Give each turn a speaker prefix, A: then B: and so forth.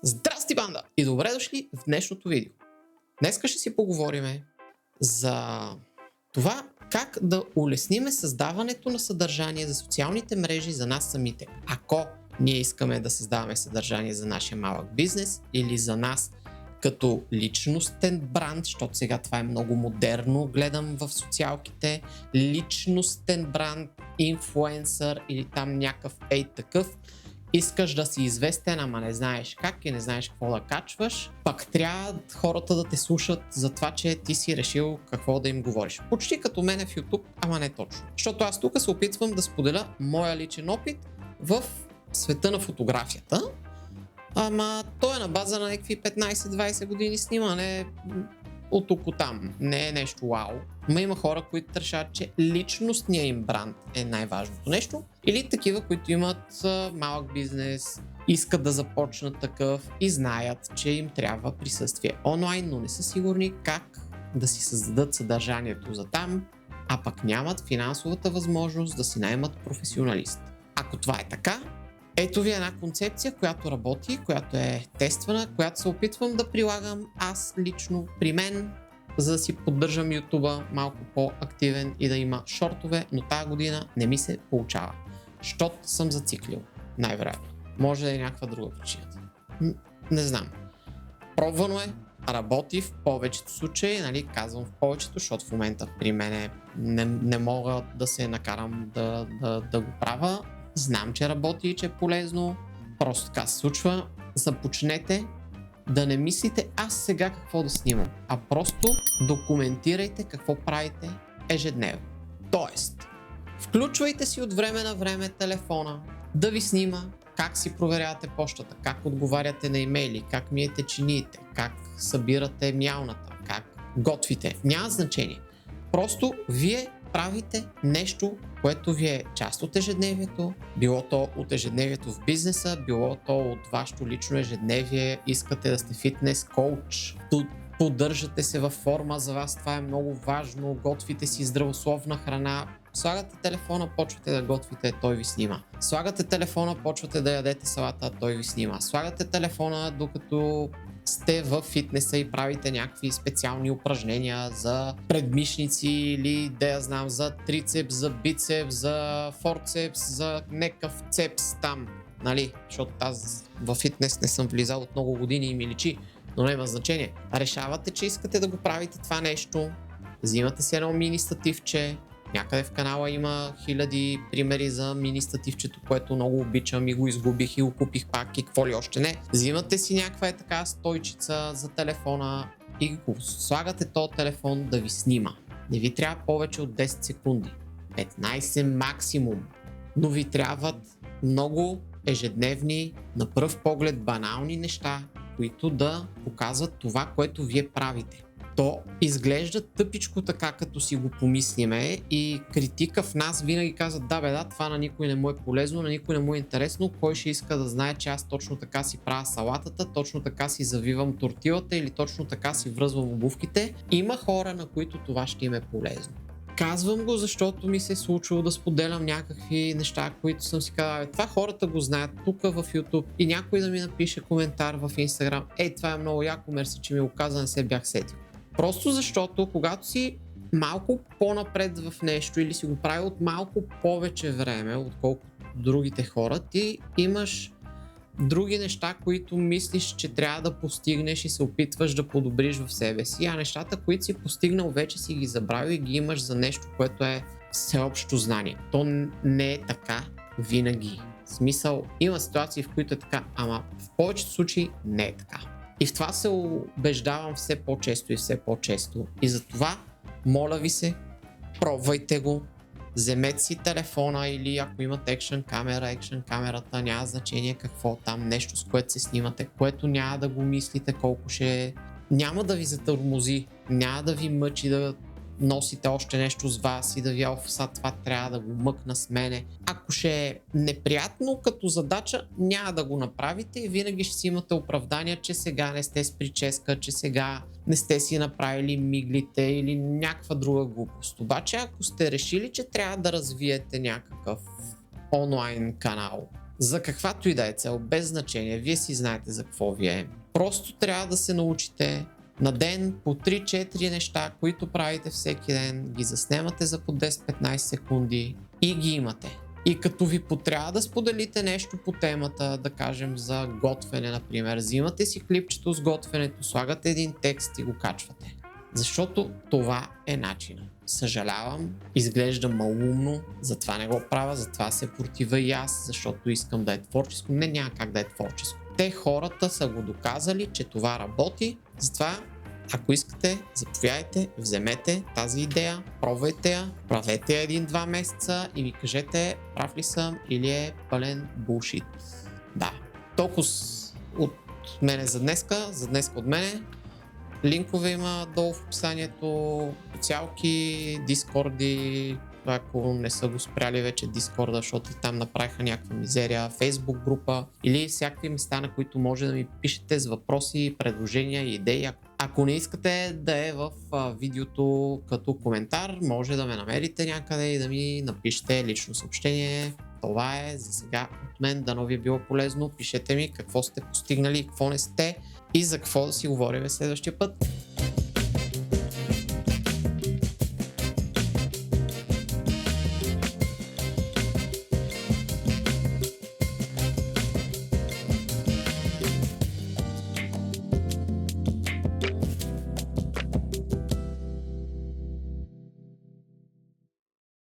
A: Здрасти, банда! И добре дошли в днешното видео. Днеска ще си поговорим за това как да улесниме създаването на съдържание за социалните мрежи за нас самите. Ако ние искаме да създаваме съдържание за нашия малък бизнес или за нас като личностен бранд, защото сега това е много модерно, гледам в социалките, личностен бранд, инфлуенсър или там някакъв такъв. Искаш да си известен, ама не знаеш как и не знаеш какво да качваш, пак трябва хората да те слушат за това, че ти си решил какво да им говориш. Почти като мене в YouTube, ама не точно. Защото аз тук се опитвам да споделя моя личен опит в света на фотографията, ама той е на база на някакви 15-20 години снимане от тук там. Не е нещо вау. Ма има хора, които решават, че личностният им бранд е най-важното нещо. Или такива, които имат малък бизнес, искат да започнат такъв и знаят, че им трябва присъствие онлайн, но не са сигурни как да си създадат съдържанието за там, а пък нямат финансовата възможност да си наймат професионалист. Ако това е така, ето ви една концепция, която работи, която е тествана, която се опитвам да прилагам аз лично при мен, за да си поддържам YouTube малко по-активен и да има шортове, но тази година не ми се получава. Защото съм зациклил, най-вероятно. Може да е някаква друга причина. Не знам. Пробвано е, работи в повечето случаи, нали, казвам в повечето, защото в момента при мен не мога да се накарам да го правя. Знам, че работи и че е полезно. Просто така се случва. Започнете да не мислите аз сега какво да снимам, а просто документирайте какво правите ежедневно. Тоест, включвайте си от време на време телефона да ви снима как си проверявате почтата, как отговаряте на имейли, как миете чиниите, как събирате мялната, как готвите. Няма значение. Просто вие правите нещо, което ви е част от ежедневието, било то от ежедневието в бизнеса, било то от вашето лично ежедневие, искате да сте фитнес коуч, поддържате се във форма, за вас това е много важно, готвите си здравословна храна, слагате телефона, почвате да готвите, той ви снима. Слагате телефона, почвате да ядете салата, той ви снима. Слагате телефона, докато сте в фитнеса и правите някакви специални упражнения за предмишници или да я знам, за трицепс, за бицепс, за форцепс, за някакъв цепс там, нали? Защото аз във фитнес не съм влизал от много години и ми личи, но няма значение. Решавате, че искате да го правите това нещо, взимате си едно мини стативче. Някъде в канала има хиляди примери за мини стативчето, което много обичам и го изгубих и го купих пак и какво ли още не. Взимате си някаква така стойчица за телефона и го слагате този телефон да ви снима. Не ви трябва повече от 10 секунди. 15 максимум. Но ви трябват много ежедневни, на пръв поглед банални неща, които да показват това, което вие правите. То изглежда тъпичко така, като си го помислиме и критика в нас винаги казват да, това на никой не му е полезно, на никой не му е интересно, кой ще иска да знае, че аз точно така си правя салатата, точно така си завивам тортилата или точно така си връзвам обувките. Има хора, на които това ще им е полезно. Казвам го, защото ми се е случило да споделям някакви неща, които съм си казал, това хората го знаят тук в YouTube и някой да ми напише коментар в Instagram, това е много яко, мерси, че ми го каза, не се бях сетил. Просто защото, когато си малко по-напред в нещо или си го прави от малко повече време, отколкото другите хора, ти имаш други неща, които мислиш, че трябва да постигнеш и се опитваш да подобриш в себе си, а нещата, които си постигнал, вече си ги забравил и ги имаш за нещо, което е всеобщо знание. То не е така винаги. В смисъл, има ситуации, в които е така, ама в повечето случаи не е така. И в това се убеждавам все по-често и все по-често. И затова, моля ви се, пробвайте го. Вземете си телефона или ако имате екшън камерата, няма значение какво там, нещо с което се снимате, което няма да го мислите колко ще е. Няма да ви затормози, няма да ви мъчи да носите още нещо с вас и да ви това трябва да го мъкна с мене. Ако ще е неприятно като задача, няма да го направите и винаги ще си имате оправдания, че сега не сте с прическа, че сега не сте си направили миглите или някаква друга глупост. Обаче ако сте решили, че трябва да развиете някакъв онлайн канал за каквато и да е цел, без значение, вие си знаете за какво ви е. Просто трябва да се научите на ден по 3-4 неща, които правите всеки ден, ги заснемате за по 10-15 секунди и ги имате. И като ви потрябва да споделите нещо по темата, да кажем за готвене, например, взимате си клипчето с готвенето, слагате един текст и го качвате. Защото това е начинът. Съжалявам, изглежда малумно, затова не го правя, затова се противя и аз, защото искам да е творческо. Не, няма как да е творческо. Те хората са го доказали, че това работи, затова ако искате, заповядайте, вземете тази идея, пробвайте я, правете я 1-2 месеца и ми кажете прав ли съм или е пълен булшит. Да, толкова от мене за днеска от мене. Линкове има долу в описанието, социалки, дискорди, ако не са го спряли вече Дискорда, защото там направиха някаква мизерия, Фейсбук група или всякакви места, на които може да ми пишете с въпроси, предложения и идеи. Ако не искате да е в видеото като коментар, може да ме намерите някъде и да ми напишете лично съобщение. Това е за сега от мен, дано ви е било полезно. Пишете ми какво сте постигнали, какво не сте и за какво да си говорим следващия път.